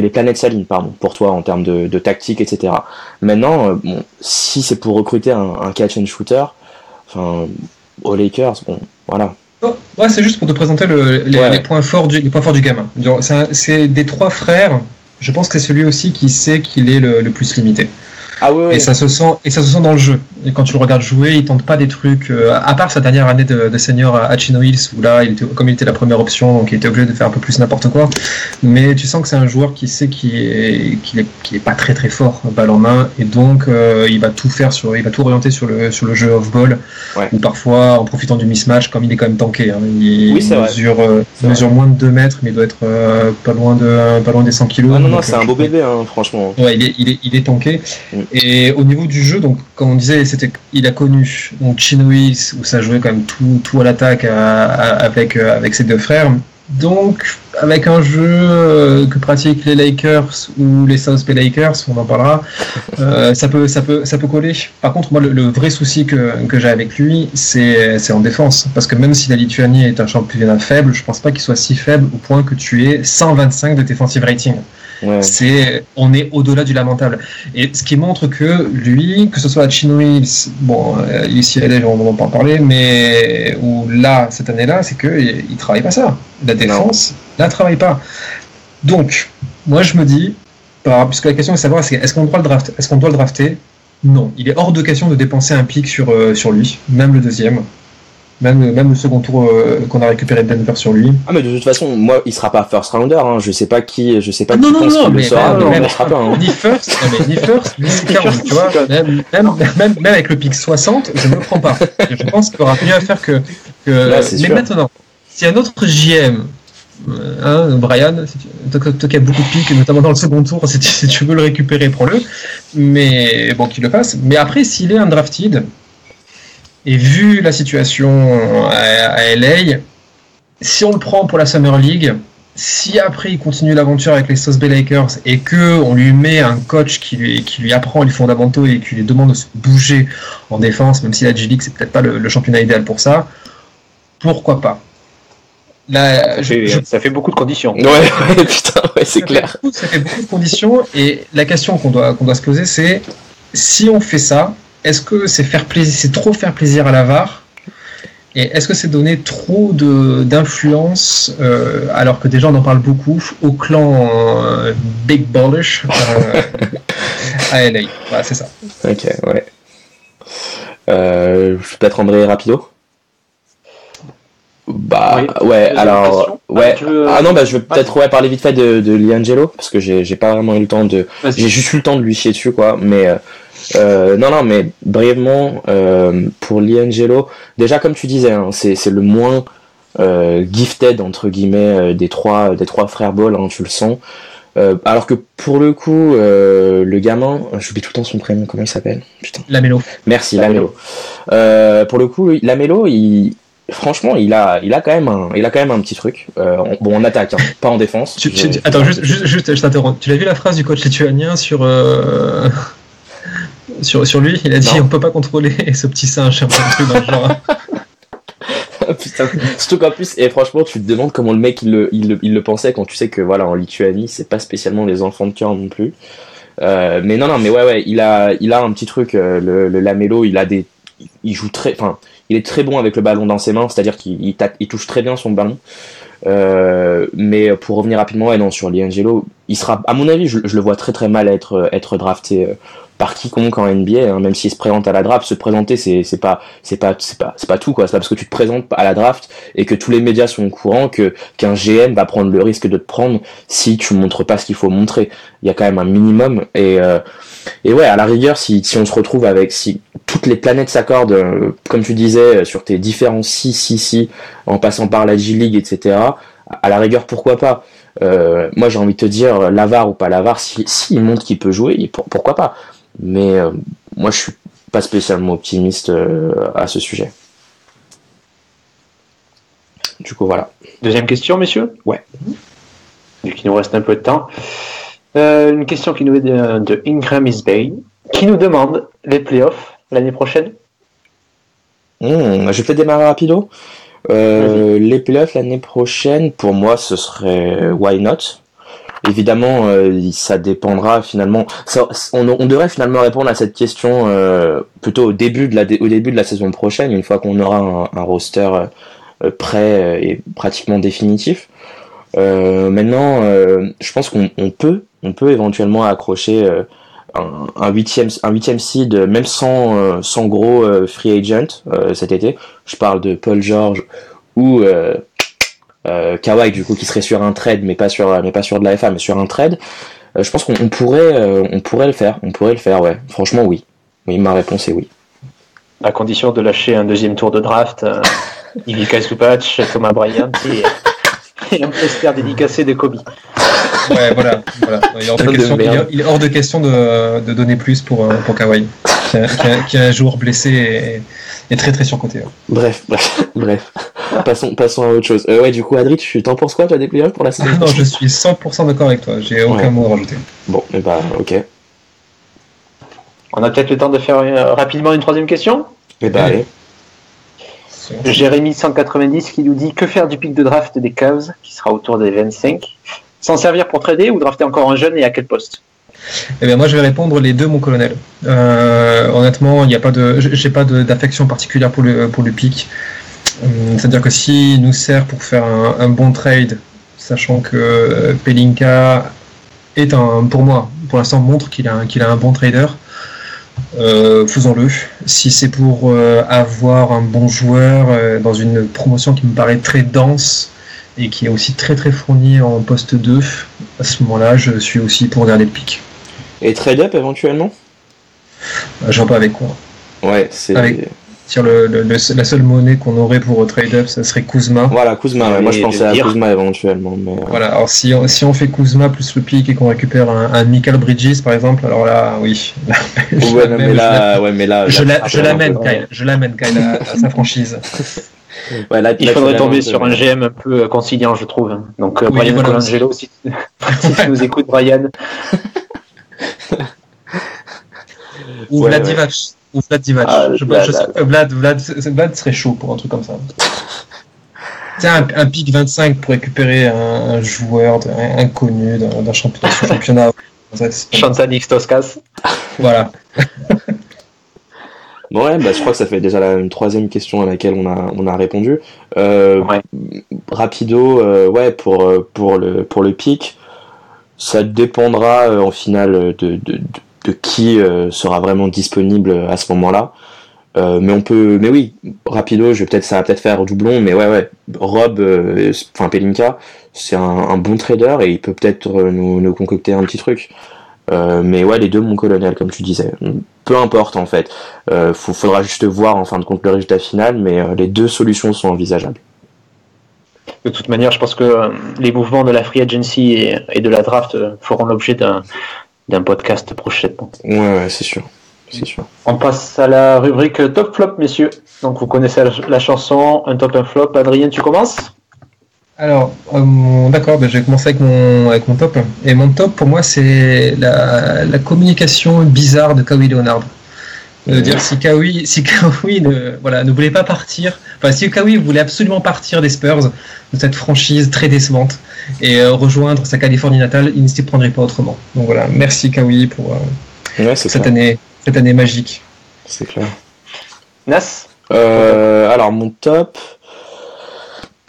planètes s'alignent, pour toi en termes de tactique, etc. Maintenant, si c'est pour recruter un catch and shooter, aux Lakers, voilà. Ouais, c'est juste pour te présenter les points forts du gamin. C'est des trois frères, je pense que c'est celui aussi qui sait qu'il est le plus limité. Ah oui. Et ça se sent dans le jeu. Et quand tu le regardes jouer, il tente pas des trucs. À part sa dernière année de senior à Chino Hills, où là, comme il était la première option, donc il était obligé de faire un peu plus n'importe quoi. Mais tu sens que c'est un joueur qui sait qu'il est pas très très fort balle en main, et donc il va tout orienter sur le jeu off ball, ou parfois en profitant du mismatch, comme il est quand même tanké. Hein. Il mesure moins de 2 mètres, mais il doit être pas loin des 100 kilos. Ah non, c'est un beau bébé, hein, franchement. Ouais, il est tanké. Et au niveau du jeu, donc comme on disait, il a connu donc Chino Hills, où ça jouait quand même tout à l'attaque avec ses deux frères. Donc avec un jeu que pratiquent les Lakers ou les South Bay Lakers, on en parlera, ça peut coller. Par contre, moi le vrai souci que j'ai avec lui, c'est en défense, parce que même si la Lituanie est un championnat faible, je pense pas qu'il soit si faible au point que tu aies 125 de defensive rating. Ouais. On est au-delà du lamentable. Et ce qui montre que lui, que ce soit à Chino Hills, ici on va pas en parler, mais ou là, cette année-là, c'est qu'il travaille pas ça. La défense, là, travaille pas. Donc, moi je me dis, puisque la question est de savoir, est-ce qu'on doit le drafter? Non. Il est hors de question de dépenser un pick sur lui, même le deuxième. Même le second tour qu'on a récupéré de Denver sur lui. Ah mais de toute façon, moi il sera pas first rounder, hein. Je sais pas qui pense qu'il le sera, mais il sera pas. Hein. Ni first, ni second, tu vois. Même avec le pick 60, je ne me prends pas. Je pense qu'il aura mieux à faire que là, mais sûr. Maintenant, si un autre JM, Brian, toi qui as beaucoup de picks, notamment dans le second tour, si tu veux le récupérer, prends-le. Mais bon, qu'il le fasse. Mais après, s'il est undrafted, et vu la situation à LA, si on le prend pour la Summer League, si après il continue l'aventure avec les South Bay Lakers et qu'on lui met un coach qui lui apprend les fondamentaux et qui lui demande de se bouger en défense, même si la G-League c'est peut-être pas le championnat idéal pour ça, pourquoi pas? Là, ça fait beaucoup de conditions. Ouais, putain, ouais, c'est clair. Ça fait beaucoup de conditions, et la question qu'on doit se poser, c'est si on fait ça, est-ce que c'est trop faire plaisir à la VAR, et est-ce que c'est donner trop d'influence, alors que déjà on en parle beaucoup, au clan Big Ballish à LA. Voilà, c'est ça. Ok, ouais. Peut-être embrayer rapido. Bah oui, ouais, alors ouais. Je veux peut-être parler vite fait de Liangelo, parce que j'ai pas vraiment eu le temps de. J'ai juste eu le temps de lui chier dessus, quoi. Mais non, mais brièvement, pour Liangelo, déjà comme tu disais, hein, c'est le moins gifted entre guillemets des trois frères Ball, hein, tu le sens. Alors que pour le coup, le gamin, j'oublie tout le temps son prénom, comment il s'appelle? Putain. Lamelo. Merci, Lamelo. Pour le coup, Lamelo, franchement, il a quand même un petit truc. En attaque, hein, pas en défense. Attends, juste, je t'interromps. Tu l'as vu la phrase du coach lituanien sur lui? Il a dit on peut pas contrôler ce petit singe, un truc dans le genre. Putain. Surtout qu'en plus, et franchement, tu te demandes comment le mec il le pensait quand tu sais que voilà, en Lituanie, c'est pas spécialement les enfants de cœur non plus. Mais non, mais ouais, il a un petit truc. Le Lamelo, il joue il est très bon avec le ballon dans ses mains, c'est-à-dire qu'il touche très bien son ballon. Mais pour revenir rapidement, ouais, non, sur Liangelo, il sera, à mon avis, je le vois très très mal être drafté par quiconque en NBA, hein, même s'il se présente à la draft. Se présenter, c'est pas tout, quoi. C'est pas parce que tu te présentes à la draft et que tous les médias sont au courant qu'un GM va prendre le risque de te prendre si tu montres pas ce qu'il faut montrer. Il y a quand même un minimum, et ouais, à la rigueur, si on se retrouve si toutes les planètes s'accordent, comme tu disais, sur tes différents si, en passant par la G-League, etc., à la rigueur, pourquoi pas. Moi, j'ai envie de te dire, l'avare ou pas l'avare, s'il montre qu'il peut jouer, pourquoi pas. Mais moi, je suis pas spécialement optimiste à ce sujet. Du coup, voilà. Deuxième question, messieurs. Ouais. Vu qu'il nous reste un peu de temps. Une question qui nous est de Ingram Isbay, qui nous demande les playoffs l'année prochaine. Je vais peut-être démarrer rapido. Les playoffs l'année prochaine, pour moi, ce serait why not. Évidemment, ça dépendra finalement. On devrait finalement répondre à cette question plutôt au début de la saison prochaine, une fois qu'on aura un roster prêt et pratiquement définitif. Maintenant, je pense qu'on peut éventuellement accrocher un huitième seed, même sans gros free agent cet été. Je parle de Paul George ou Kawhi, du coup, qui serait sur un trade, mais pas sur de la FA, mais sur un trade. Je pense qu'on pourrait le faire. On pourrait le faire, ouais. Franchement, oui. Oui, ma réponse est oui. À condition de lâcher un deuxième tour de draft, Ivica Zubac, Thomas Bryant et un poster dédicacé de Kobe. Ouais, voilà. Il est hors de question de donner plus pour Kawhi, qui est un joueur blessé et très très surcoté. Bref. Passons à autre chose. Ouais, du coup, Adri, tu t'en penses quoi, toi, des playoffs pour la saison? Non, je suis 100% d'accord avec toi. J'ai aucun mot à rajouter. Bon, et bah, ok. On a peut-être le temps de faire rapidement une troisième question. Et bah, allez. Jérémy 190 qui nous dit que faire du pic de draft des Cavs, qui sera autour des 25, s'en servir pour trader ou drafter encore un jeune, et à quel poste? Eh bien, moi, je vais répondre les deux, mon colonel. Honnêtement, j'ai pas d'affection particulière pour le pic. C'est-à-dire que s'il nous sert pour faire un bon trade, sachant que Pelinka pour moi, pour l'instant, montre qu'il a un bon trader, faisons-le. Si c'est pour avoir un bon joueur dans une promotion qui me paraît très dense et qui est aussi très très fournie en poste 2, à ce moment-là, je suis aussi pour garder le pic. Et trade-up éventuellement? Je vois pas avec quoi. Ouais, c'est... Sur la seule monnaie qu'on aurait pour trade-up, ça serait Kuzma. Voilà, Kuzma. Ouais. Moi, je pensais à Kuzma éventuellement. Mais... Voilà, alors si on fait Kuzma plus le pic et qu'on récupère un Michael Bridges, par exemple, alors là, oui. Je l'amène, Kyle, à sa franchise. Ouais, il faudrait tomber sur un GM un peu conciliant, je trouve. Donc, Brian Colangelo, si tu nous écoutes, Brian. Ou Vlad Divac. Ou Vlad Divac. Je sais que Vlad serait chaud pour un truc comme ça. un pick 25 pour récupérer un joueur inconnu d'un championnat. Chantal X Toscas. Voilà. Bon, ouais, je crois que ça fait déjà une troisième question à laquelle on a répondu. Ouais. Rapido, ouais, pour le pick, ça dépendra en finale de qui sera vraiment disponible à ce moment-là. Mais oui, Rapido, ça va peut-être faire doublon, mais ouais, Rob, Pelinka, c'est un bon trader et il peut peut-être nous concocter un petit truc. Mais ouais, les deux, mon colonel, comme tu disais. Peu importe, en fait. Faudra juste voir, en fin de compte, le résultat final, mais les deux solutions sont envisageables. De toute manière, je pense que les mouvements de la free agency et de la draft feront l'objet d'un podcast prochainement. Ouais, c'est sûr. C'est sûr. On passe à la rubrique top flop, messieurs. Donc vous connaissez la chanson, un top, un flop. Adrien, tu commences ? Alors, d'accord, je vais commencer avec mon top. Et mon top, pour moi, c'est la communication bizarre de Kawhi Leonard. Dire si Kawhi ne voulait pas partir, si Kawhi voulait absolument partir des Spurs, de cette franchise très décevante, et rejoindre sa Californie natale, il ne s'y prendrait pas autrement. Donc voilà, merci Kawhi pour cette année magique. C'est clair. Nas ? Alors mon top,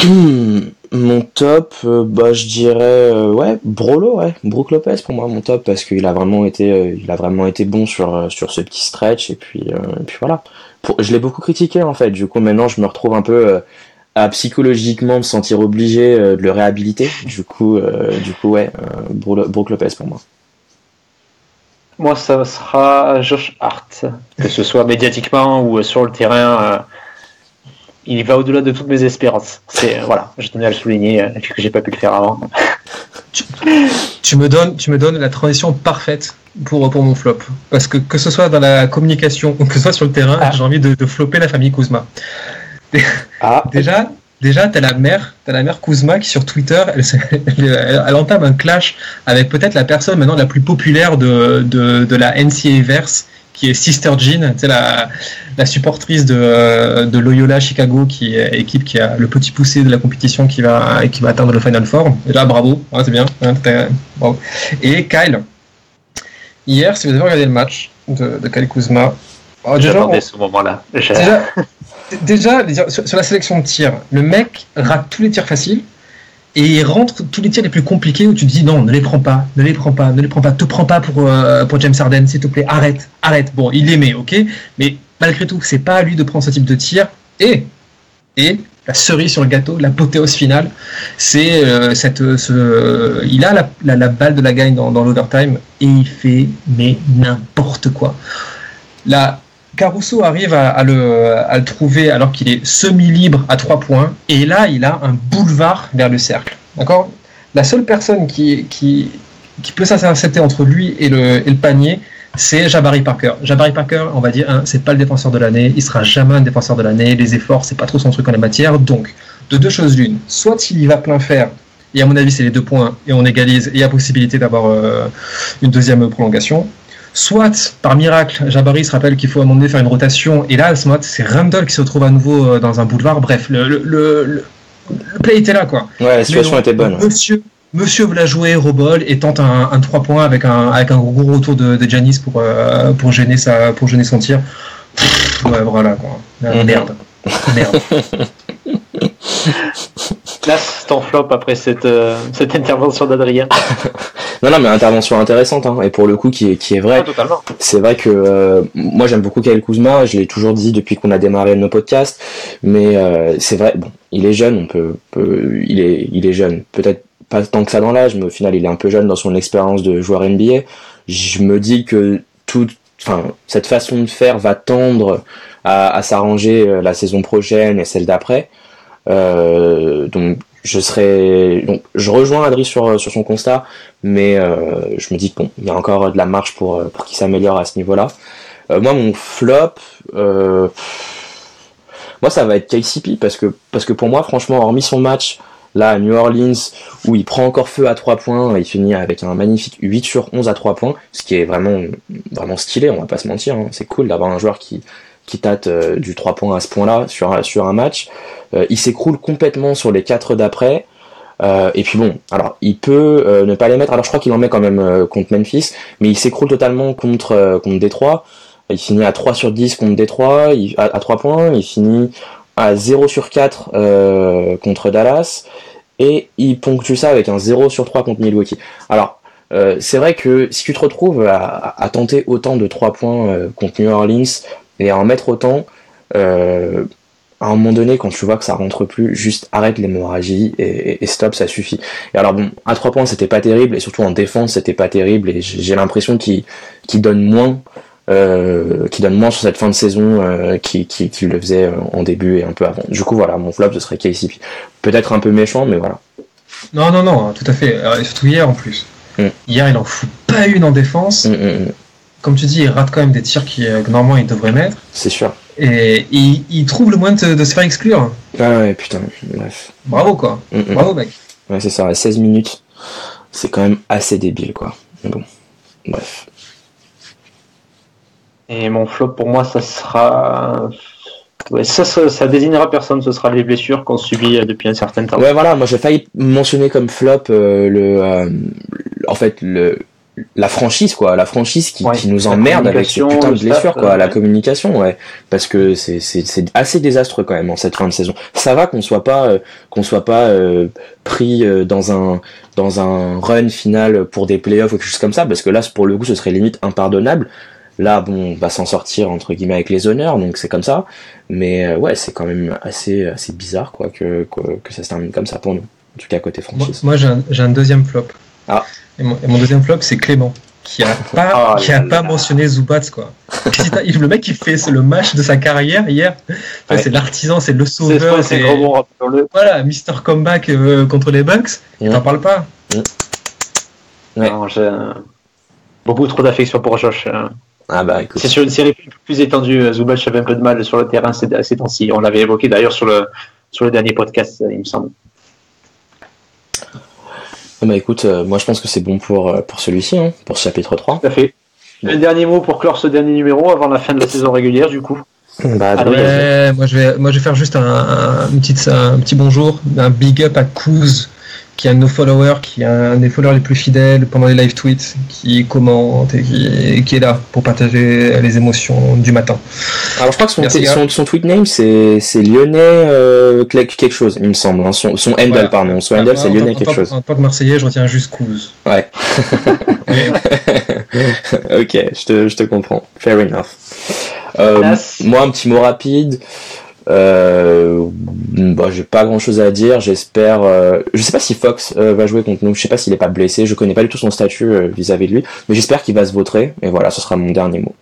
je dirais Brolo, Brook Lopez pour moi mon top parce qu'il a vraiment été bon sur ce petit stretch et puis voilà. Je l'ai beaucoup critiqué en fait. Du coup maintenant je me retrouve un peu à psychologiquement me sentir obligé de le réhabiliter. Du coup Brook Lopez pour moi. Moi, ça sera Josh Hart, que ce soit médiatiquement ou sur le terrain. Il va au-delà de toutes mes espérances. Voilà, je tenais à le souligner, vu que j'ai pas pu le faire avant. Tu me donnes la transition parfaite pour mon flop, parce que ce soit dans la communication ou que ce soit sur le terrain, j'ai envie de flopper la famille Kuzma. Déjà, t'as la mère Kuzma qui sur Twitter, elle entame un clash avec peut-être la personne maintenant la plus populaire de la NCAAverse, qui est Sister Jean, tu sais, la supportrice de Loyola Chicago, qui est équipe qui a le petit poussé de la compétition qui va atteindre le Final Four. Et là, bravo, c'est bien. Bravo. Et Kyle, hier, si vous avez regardé le match de Kyle Kuzma, j'attendais ce moment-là. Déjà, sur la sélection de tirs, le mec rate tous les tirs faciles et il rentre tous les tirs les plus compliqués où tu te dis non, ne les prends pas, te prends pas pour James Harden, s'il te plaît, arrête. Bon, il l'aimait, ok, mais malgré tout, c'est pas à lui de prendre ce type de tir. Et la cerise sur le gâteau, l'apothéose finale, c'est il a la balle de la gagne dans l'overtime et il fait n'importe quoi. Caruso arrive à le trouver alors qu'il est semi-libre à 3 points, et là il a un boulevard vers le cercle. D'accord ? La seule personne qui peut s'intercepter entre lui et le panier, c'est Jabari Parker. Jabari Parker, on va dire, c'est pas le défenseur de l'année, il sera jamais un défenseur de l'année, les efforts, c'est pas trop son truc en la matière, donc de deux choses l'une, soit il y va plein fer, et à mon avis c'est les 2 points, et on égalise, et il y a possibilité d'avoir une deuxième prolongation. Soit, par miracle, Jabari se rappelle qu'il faut à un moment donné faire une rotation, et là, à ce moment, c'est Randall qui se retrouve à nouveau dans un boulevard. Bref, le play était là, quoi. Ouais, la situation était bonne. Monsieur veut la jouer, rebol, et tente un 3 points avec un gros retour de Giannis pour gêner son tir. Ouais, voilà, quoi. Merde. Là, c'est ton flop après cette intervention d'Adrien. Non, mais intervention intéressante, et pour le coup qui est vrai. Totalement. C'est vrai que moi j'aime beaucoup Kyle Kuzma, je l'ai toujours dit depuis qu'on a démarré nos podcasts, mais c'est vrai, bon, il est jeune, il est jeune, peut-être pas tant que ça dans l'âge, mais au final il est un peu jeune dans son expérience de joueur NBA. Je me dis que cette façon de faire va tendre à s'arranger la saison prochaine et celle d'après. Donc je rejoins Adri sur son constat, mais je me dis que bon, il y a encore de la marge pour qu'il s'améliore à ce niveau-là. Moi, mon flop, moi ça va être KCP parce que pour moi, franchement, hormis son match là à New Orleans où il prend encore feu à 3 points, il finit avec un magnifique 8 sur 11 à 3 points, ce qui est vraiment stylé, on va pas se mentir, c'est cool d'avoir un joueur qui qui tâte du 3 points à ce point-là sur un match. Il s'écroule complètement sur les 4 d'après. Et puis bon, alors il peut ne pas les mettre. Alors je crois qu'il en met quand même contre Memphis, mais il s'écroule totalement contre Détroit. Il finit à 3 sur 10 contre Détroit, à 3 points. Il finit à 0 sur 4 contre Dallas. Et il ponctue ça avec un 0 sur 3 contre Milwaukee. Alors, c'est vrai que si tu te retrouves à tenter autant de 3 points contre New Orleans et à en mettre autant, à un moment donné, quand tu vois que ça rentre plus, juste arrête l'hémorragie et stop, ça suffit. Et alors bon, à 3 points, c'était pas terrible, et surtout en défense, c'était pas terrible, et j'ai l'impression qu'il donne moins sur cette fin de saison qu'il le faisait en début et un peu avant. Du coup voilà, mon flop ce serait KCP. Peut-être un peu méchant, mais voilà. Non, tout à fait. Alors, surtout hier en plus. Hier il en fout pas une en défense. Comme tu dis, il rate quand même des tirs que normalement il devrait mettre. C'est sûr. Et il trouve le moyen de se faire exclure. Ah ouais, putain, bref. Bravo quoi. Bravo mec. Ouais, c'est ça, à 16 minutes, c'est quand même assez débile quoi. Mais bon, bref. Et mon flop pour moi, ça sera. Ouais, ça désignera personne, ce sera les blessures qu'on subit depuis un certain temps. Ouais, voilà, moi j'ai failli mentionner comme flop la franchise quoi, la franchise qui nous emmerde avec ces putains de blessures quoi, la communication, ouais, parce que c'est assez désastreux quand même en cette fin de saison. Ça va qu'on soit pas pris dans un run final pour des playoffs ou quelque chose comme ça, parce que là pour le coup ce serait limite impardonnable. Là, bon, on va s'en sortir entre guillemets avec les honneurs, donc c'est comme ça. Mais ouais, c'est quand même assez bizarre quoi que ça se termine comme ça pour nous. En tout cas côté franchise. Moi j'ai un deuxième flop. Ah. Et mon deuxième flop c'est Clément qui a pas mentionné Zubats quoi. Le mec qui fait le match de sa carrière hier. Ouais. C'est l'artisan, c'est le sauveur. C'est gros bon, rappelons-le. Voilà, Mr. Comeback contre les Bucks. T'en parles pas. Ouais. Non, j'ai beaucoup trop d'affection pour Josh. Ah bah écoute. C'est sur une série plus étendue. Zubac avait un peu de mal sur le terrain ces temps-ci. On l'avait évoqué d'ailleurs sur le dernier podcast, il me semble. Bah écoute, moi je pense que c'est bon pour celui-ci, hein, pour ce chapitre 3. Tout à fait. Bon. Un dernier mot pour clore ce dernier numéro avant la fin de la saison régulière du coup. Ouais, moi je vais faire juste un petit bonjour, un big up à Kouz, qui est un de nos followers, qui est un des followers les plus fidèles pendant les live tweets, qui commente et qui est là pour partager les émotions du matin. Alors je crois que son tweet name c'est Lyonnais quelque chose, il me semble. Hein. Son handle, voilà. Pardon. Son handle c'est Lyonnais quelque chose. En tant que Marseillais, je retiens juste Kouz. Ouais. Ok, je te comprends. Fair enough. Moi, un petit mot rapide. J'ai pas grand chose à dire. J'espère. Je sais pas si Fox va jouer contre nous. Je sais pas s'il est pas blessé. Je connais pas du tout son statut vis-à-vis de lui. Mais j'espère qu'il va se vautrer. Et voilà, ce sera mon dernier mot.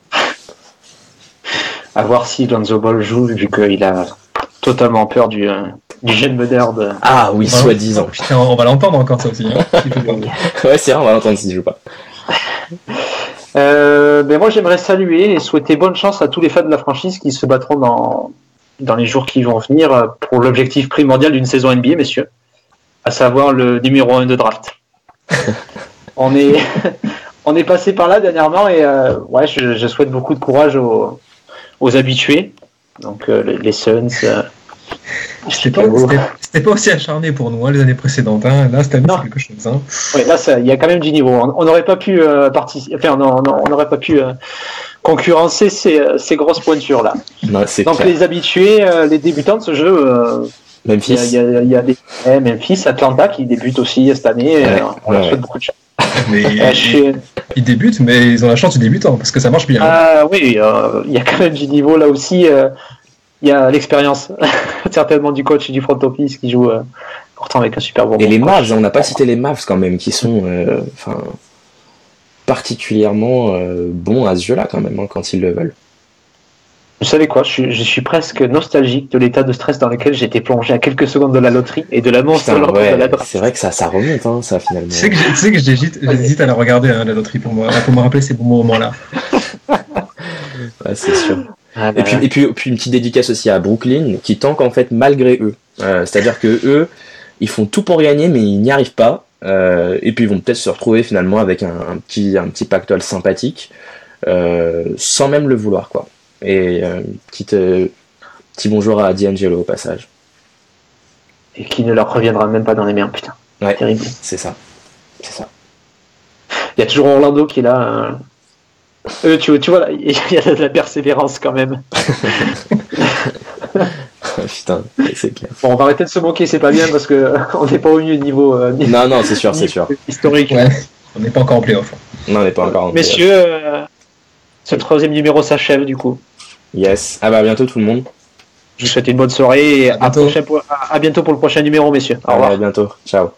À voir si Lonzo Ball joue, vu qu'il a totalement peur du jeune meneur de. Ah oui, soi-disant. Putain, on va l'entendre encore ça aussi. Hein, ouais, c'est vrai, on va l'entendre s'il joue pas. Moi, j'aimerais saluer et souhaiter bonne chance à tous les fans de la franchise qui se battront dans les jours qui vont venir pour l'objectif primordial d'une saison NBA, messieurs, à savoir le numéro 1 de draft. On est passé par là dernièrement et je souhaite beaucoup de courage aux habitués, donc les Suns. C'était pas aussi acharné pour nous les années précédentes. Hein. Là, c'était quelque chose. Hein. Ouais, là, il y a quand même du niveau. On n'aurait pas pu participer. Enfin, on n'aurait pas pu concurrencer ces grosses pointures là. Non, donc clair. Les habitués, les débutants de ce jeu. Memphis. Il y a des Memphis, Atlanta qui débutent aussi cette année. On leur souhaite beaucoup de chance. Mais ils débutent, mais ils ont la chance du débutant parce que ça marche bien. Oui, il y a quand même du niveau là aussi. Il y a l'expérience certainement du coach et du front office qui joue pourtant avec un super bon. Et les Mavs, on n'a pas cité les Mavs quand même, qui sont particulièrement bons à ce jeu-là quand même, hein, quand ils le veulent. Vous savez quoi, je suis presque nostalgique de l'état de stress dans lequel j'étais plongé à quelques secondes de la loterie et de la monstre de la draft. C'est vrai que ça remonte, hein, ça finalement. Tu sais que j'hésite à la regarder, hein, la loterie, pour me rappeler ces bons moments-là. Ouais, c'est sûr. Et puis une petite dédicace aussi à Brooklyn qui tank en fait malgré eux. C'est-à-dire que eux, ils font tout pour gagner mais ils n'y arrivent pas. Et puis ils vont peut-être se retrouver finalement avec un petit pactole sympathique sans même le vouloir quoi. Et petit bonjour à D'Angelo au passage. Et qui ne leur reviendra même pas dans les mains, putain. Ouais, Terrible. c'est ça. Il y a toujours Orlando qui est là. Tu vois, là, il y a de la persévérance quand même. Putain, c'est clair. Bon, on va arrêter de se moquer, c'est pas bien parce qu'on n'est pas au niveau Non, c'est sûr. historique. Ouais, on n'est pas encore en playoff. Non, on n'est pas encore en Messieurs, ce 3e numéro s'achève du coup. Yes. À bientôt tout le monde. Je vous souhaite une bonne soirée et À bientôt. à bientôt pour le prochain numéro, messieurs. Au Allez, revoir. à bientôt. Ciao.